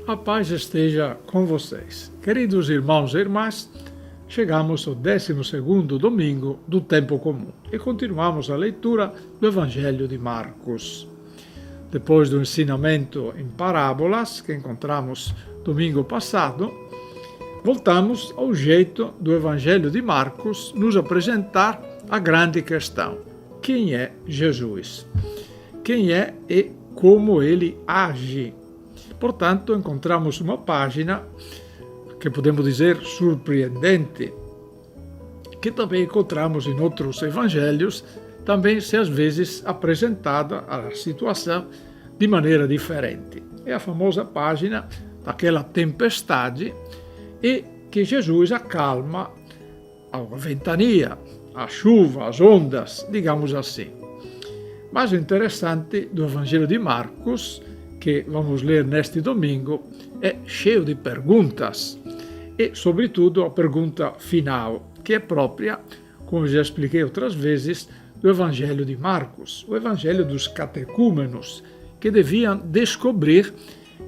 A paz esteja com vocês. Queridos irmãos e irmãs, chegamos ao 12º domingo do tempo comum e continuamos a leitura do Evangelho de Marcos. Depois do ensinamento em parábolas que encontramos domingo passado, voltamos ao jeito do Evangelho de Marcos nos apresentar a grande questão: quem é Jesus? Quem é e como ele age? Portanto, encontramos uma página que podemos dizer surpreendente, que também encontramos em outros evangelhos, também se às vezes apresentada a situação de maneira diferente. É a famosa página daquela tempestade e que Jesus acalma a ventania, a chuva, as ondas, digamos assim. Mas o interessante do Evangelho de Marcos, que vamos ler neste domingo, é cheio de perguntas e, sobretudo, a pergunta final, que é própria, como já expliquei outras vezes, do Evangelho de Marcos, o Evangelho dos catecúmenos, que deviam descobrir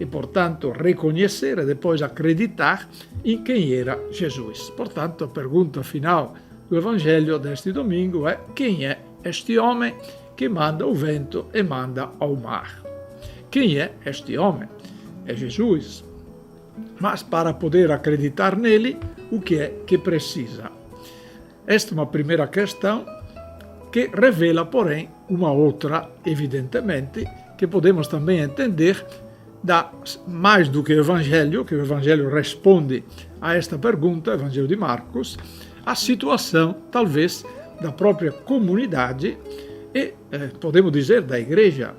e, portanto, reconhecer e depois acreditar em quem era Jesus. Portanto, a pergunta final do Evangelho deste domingo é: quem é este homem que manda o vento e manda ao mar? Quem é este homem? É Jesus. Mas para poder acreditar nele, o que é que precisa? Esta é uma primeira questão que revela, porém, uma outra, evidentemente, que podemos também entender mais do que o Evangelho responde a esta pergunta, o Evangelho de Marcos, a situação, talvez, da própria comunidade e, podemos dizer, da igreja.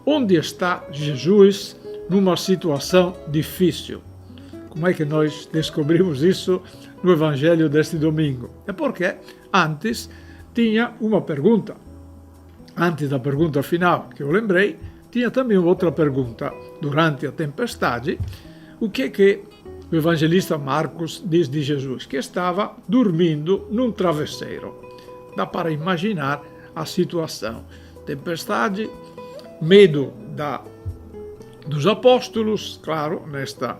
Onde está Jesus numa situação difícil? Como é que nós descobrimos isso no Evangelho deste domingo? É porque antes tinha uma pergunta. Antes da pergunta final, que eu lembrei, tinha também outra pergunta. Durante a tempestade, o que o evangelista Marcos diz de Jesus? Que estava dormindo num travesseiro. Dá para imaginar a situação. Tempestade, medo dos apóstolos, claro, nesta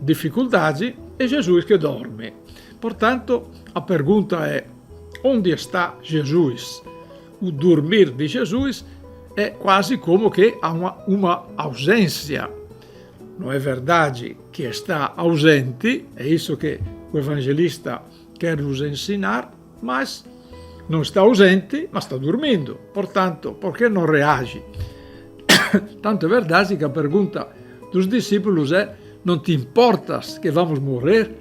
dificuldade, e Jesus que dorme. Portanto, a pergunta é: onde está Jesus? O dormir de Jesus é quase como que há uma ausência. Não é verdade que está ausente, é isso que o evangelista quer nos ensinar, mas não está ausente, mas está dormindo. Portanto, por que não reage? Tanto é verdade que a pergunta dos discípulos é: não te importas que vamos morrer?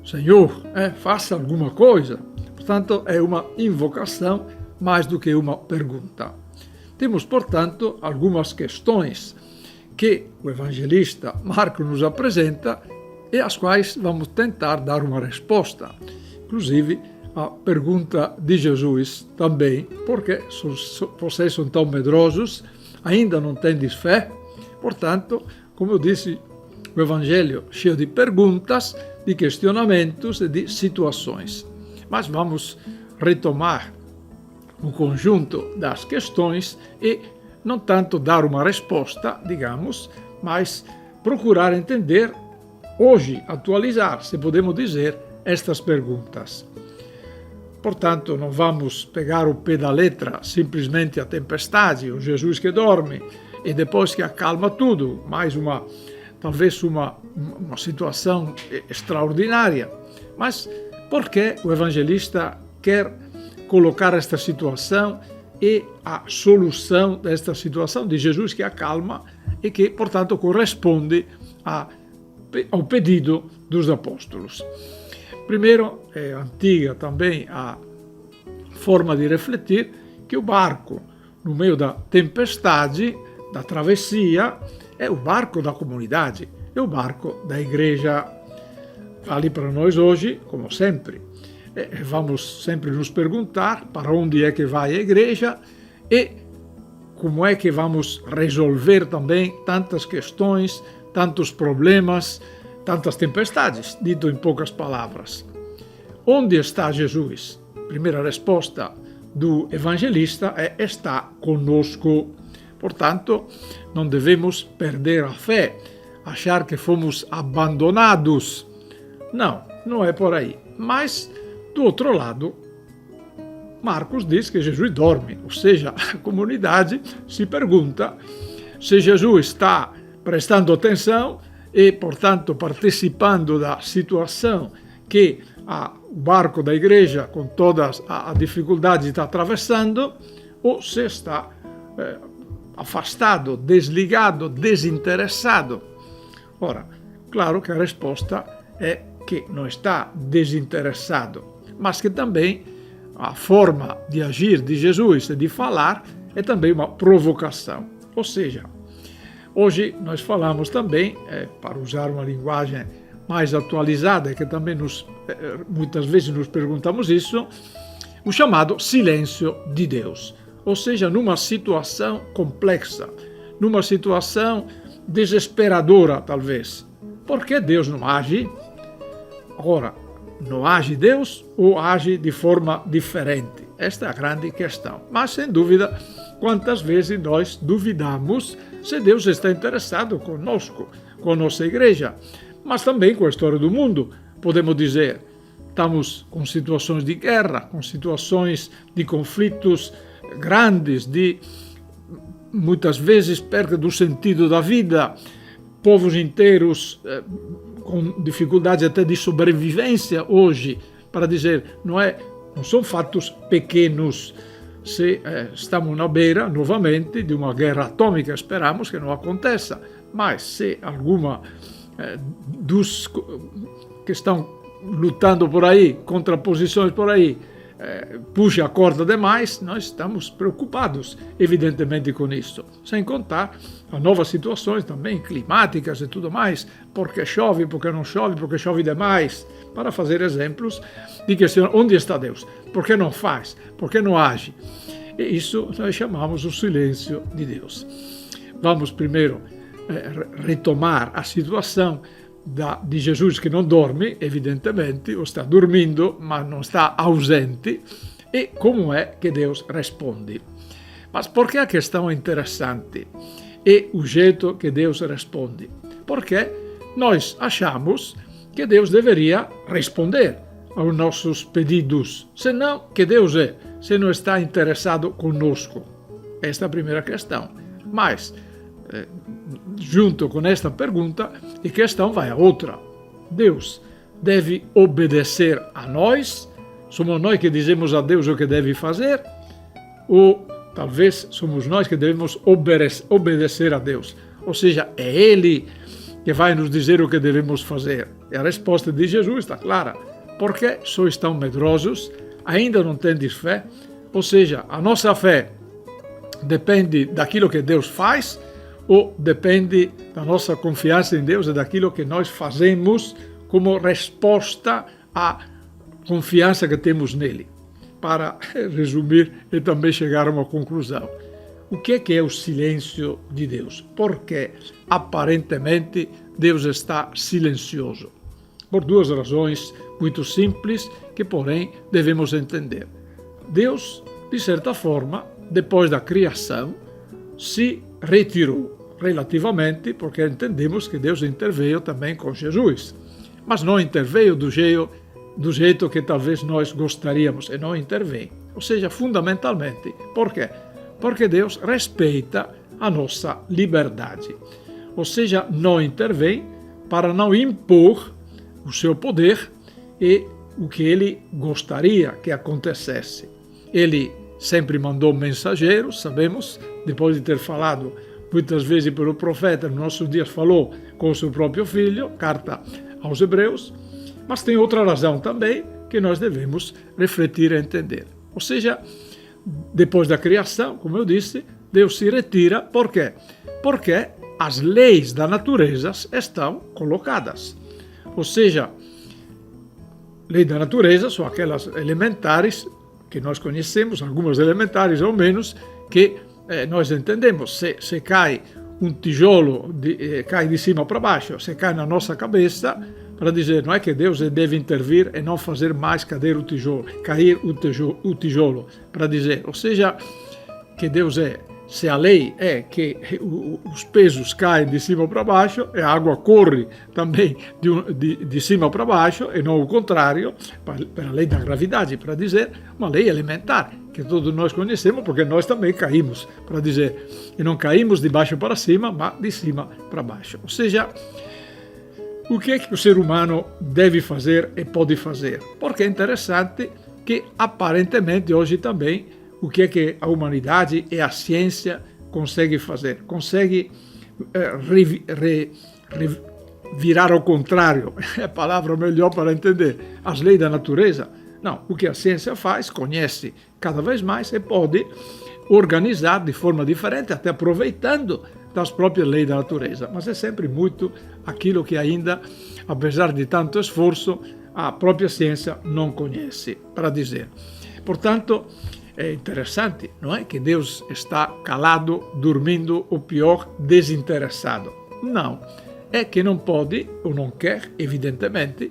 Senhor, faça alguma coisa. Portanto, é uma invocação mais do que uma pergunta. Temos, portanto, algumas questões que o evangelista Marcos nos apresenta e às quais vamos tentar dar uma resposta. Inclusive, a pergunta de Jesus também: por que vocês são tão medrosos? Ainda não tendes fé? Portanto, como eu disse, o Evangelho cheio de perguntas, de questionamentos e de situações. Mas vamos retomar o conjunto das questões e não tanto dar uma resposta, digamos, mas procurar entender, hoje, atualizar, se podemos dizer, estas perguntas. Portanto, não vamos pegar o pé da letra simplesmente a tempestade, o Jesus que dorme, e depois que acalma tudo, mais talvez uma situação extraordinária. Mas por que o evangelista quer colocar esta situação e a solução desta situação de Jesus que acalma e que, portanto, corresponde ao pedido dos apóstolos? Primeiro, é antiga também a forma de refletir que o barco, no meio da tempestade, da travessia, é o barco da comunidade, é o barco da igreja. Vale para nós hoje, como sempre. Vamos sempre nos perguntar para onde é que vai a igreja e como é que vamos resolver também tantas questões, tantos problemas, tantas tempestades, dito em poucas palavras. Onde está Jesus? Primeira resposta do evangelista é: está conosco. Portanto, não devemos perder a fé. achar que fomos abandonados. Não, não é por aí. Mas, do outro lado, Marcos diz que Jesus dorme, ou seja, a comunidade se pergunta se Jesus está prestando atenção e, portanto, participando da situação que o barco da igreja, com todas as dificuldades, está atravessando, ou se está afastado, desligado, desinteressado. Ora, claro que a resposta é que não está desinteressado, mas que também a forma de agir de Jesus e de falar é também uma provocação. Ou seja, hoje nós falamos também, para usar uma linguagem mais atualizada, que também muitas vezes nos perguntamos isso, o chamado silêncio de Deus. Ou seja, numa situação complexa, numa situação desesperadora, talvez. Por que Deus não age? Agora, não age Deus ou age de forma diferente? Esta é a grande questão. Mas, sem dúvida, quantas vezes nós duvidamos se Deus está interessado conosco, com a nossa igreja, mas também com a história do mundo. Podemos dizer, estamos com situações de guerra, com situações de conflitos grandes, de muitas vezes perda do sentido da vida, povos inteiros com dificuldades até de sobrevivência hoje, para dizer, não são fatos pequenos. Se estamos na beira, novamente, de uma guerra atômica, esperamos que não aconteça, mas se alguma dos que estão lutando por aí, contraposições por aí, puxa a corda demais, nós estamos preocupados, evidentemente, com isso. Sem contar as novas situações também climáticas e tudo mais, porque chove, porque não chove, porque chove demais, para fazer exemplos de questão, onde está Deus? Por que não faz? Por que não age? E isso nós chamamos o silêncio de Deus. Vamos primeiro retomar a situação de Jesus, que não dorme, evidentemente, ou está dormindo, mas não está ausente, e como é que Deus responde. Mas por que a questão é interessante? É o jeito que Deus responde. Porque nós achamos que Deus deveria responder aos nossos pedidos, senão que Deus se não está interessado conosco. Esta é a primeira questão. Mas, junto com esta pergunta, a questão vai a outra. Deus deve obedecer a nós? Somos nós que dizemos a Deus o que deve fazer? Ou talvez somos nós que devemos obedecer a Deus? Ou seja, é Ele que vai nos dizer o que devemos fazer. E a resposta de Jesus está clara. Porque sois tão medrosos? Ainda não tendes fé? Ou seja, a nossa fé depende daquilo que Deus faz, ou depende da nossa confiança em Deus e daquilo que nós fazemos como resposta à confiança que temos nele. Para resumir e também chegar a uma conclusão. O que é o silêncio de Deus? Porque aparentemente Deus está silencioso. Por duas razões muito simples que, porém, devemos entender. Deus, de certa forma, depois da criação, se retirou relativamente, porque entendemos que Deus interveio também com Jesus, mas não interveio do jeito que talvez nós gostaríamos, e não intervém. Ou seja, fundamentalmente, por quê? Porque Deus respeita a nossa liberdade. Ou seja, não intervém para não impor o seu poder e o que ele gostaria que acontecesse. Ele sempre mandou mensageiros, sabemos, depois de ter falado muitas vezes pelo profeta, nos nossos dias falou com o seu próprio filho, carta aos Hebreus, mas tem outra razão também que nós devemos refletir e entender. Ou seja, depois da criação, como eu disse, Deus se retira, por quê? Porque as leis da natureza estão colocadas. Ou seja, leis da natureza são aquelas elementares que nós conhecemos, algumas elementares ou menos, que nós entendemos. Se cai um tijolo, cai de cima para baixo, se cai na nossa cabeça, para dizer, não é que Deus deve intervir e não fazer mais cair o tijolo, para dizer, ou seja, que Deus Se a lei é que os pesos caem de cima para baixo e a água corre também de cima para baixo e não o contrário, para a lei da gravidade, para dizer, uma lei elementar que todos nós conhecemos porque nós também caímos, para dizer, e não caímos de baixo para cima, mas de cima para baixo. Ou seja, o que é que o ser humano deve fazer e pode fazer? Porque é interessante que aparentemente hoje também o que é que a humanidade e a ciência consegue fazer? Consegue virar ao contrário, é a palavra melhor para entender, as leis da natureza. Não, o que a ciência faz, conhece cada vez mais e pode organizar de forma diferente, até aproveitando das próprias leis da natureza. Mas é sempre muito aquilo que ainda, apesar de tanto esforço, a própria ciência não conhece, para dizer. Portanto, é interessante, não é? Que Deus está calado, dormindo, ou pior, desinteressado. Não, é que não pode ou não quer, evidentemente,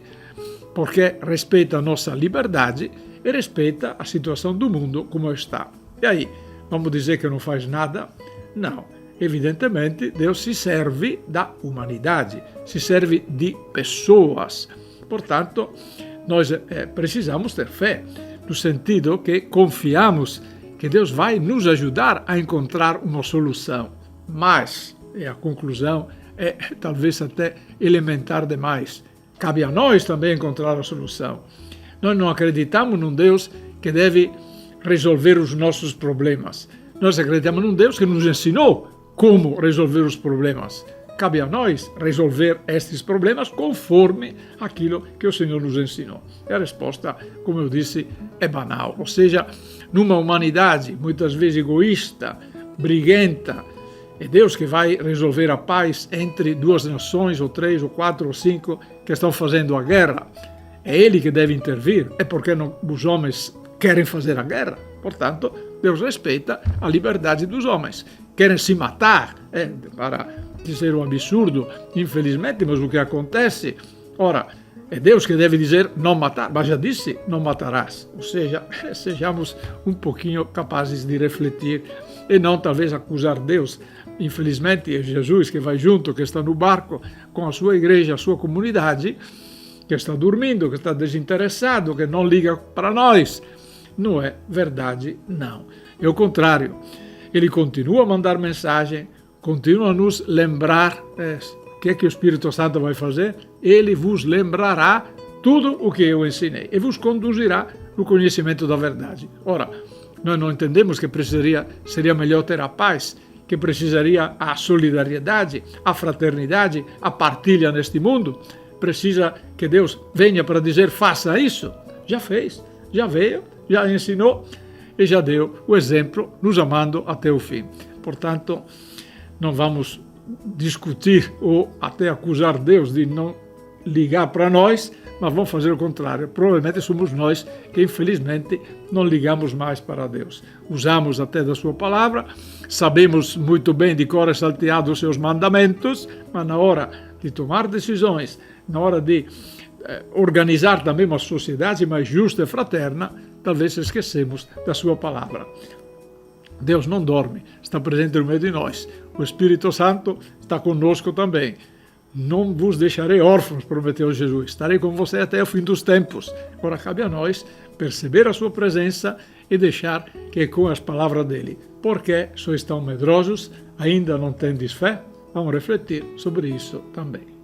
porque respeita a nossa liberdade e respeita a situação do mundo como está. E aí, vamos dizer que não faz nada? Não. Evidentemente, Deus se serve da humanidade, se serve de pessoas. Portanto, nós precisamos ter fé, no sentido que confiamos que Deus vai nos ajudar a encontrar uma solução. Mas, e a conclusão é talvez até elementar demais, cabe a nós também encontrar a solução. Nós não acreditamos num Deus que deve resolver os nossos problemas. Nós acreditamos num Deus que nos ensinou como resolver os problemas. Cabe a nós resolver estes problemas conforme aquilo que o Senhor nos ensinou. E a resposta, como eu disse, é banal. Ou seja, numa humanidade muitas vezes egoísta, briguenta, é Deus que vai resolver a paz entre duas nações, ou três, ou quatro, ou cinco, que estão fazendo a guerra. É Ele que deve intervir. É porque os homens querem fazer a guerra. Portanto, Deus respeita a liberdade dos homens. Querem se matar, para dizer um absurdo, infelizmente, mas o que acontece? Ora, é Deus que deve dizer não matar, mas já disse, não matarás. Ou seja, sejamos um pouquinho capazes de refletir e não talvez acusar Deus. Infelizmente, é Jesus que vai junto, que está no barco com a sua igreja, a sua comunidade, que está dormindo, que está desinteressado, que não liga para nós. Não é verdade, não. É o contrário. Ele continua a mandar mensagem, continua a nos lembrar o que é que o Espírito Santo vai fazer. Ele vos lembrará tudo o que eu ensinei e vos conduzirá no conhecimento da verdade. Ora, nós não entendemos que seria melhor ter a paz, que precisaria a solidariedade, a fraternidade, a partilha neste mundo. Precisa que Deus venha para dizer faça isso. Já fez, já veio, já ensinou e já deu o exemplo, nos amando até o fim. Portanto, não vamos discutir ou até acusar Deus de não ligar para nós, mas vamos fazer o contrário. Provavelmente somos nós que, infelizmente, não ligamos mais para Deus. Usamos até da sua palavra, sabemos muito bem de cor e salteado os seus mandamentos, mas na hora de tomar decisões, na hora de organizar também uma sociedade mais justa e fraterna, talvez esquecemos da sua palavra. Deus não dorme, está presente no meio de nós. O Espírito Santo está conosco também. Não vos deixarei órfãos, prometeu Jesus. Estarei com você até o fim dos tempos. Agora cabe a nós perceber a sua presença e deixar que ecoem as palavras dele. Porque sois tão medrosos, ainda não tendes fé? Vamos refletir sobre isso também.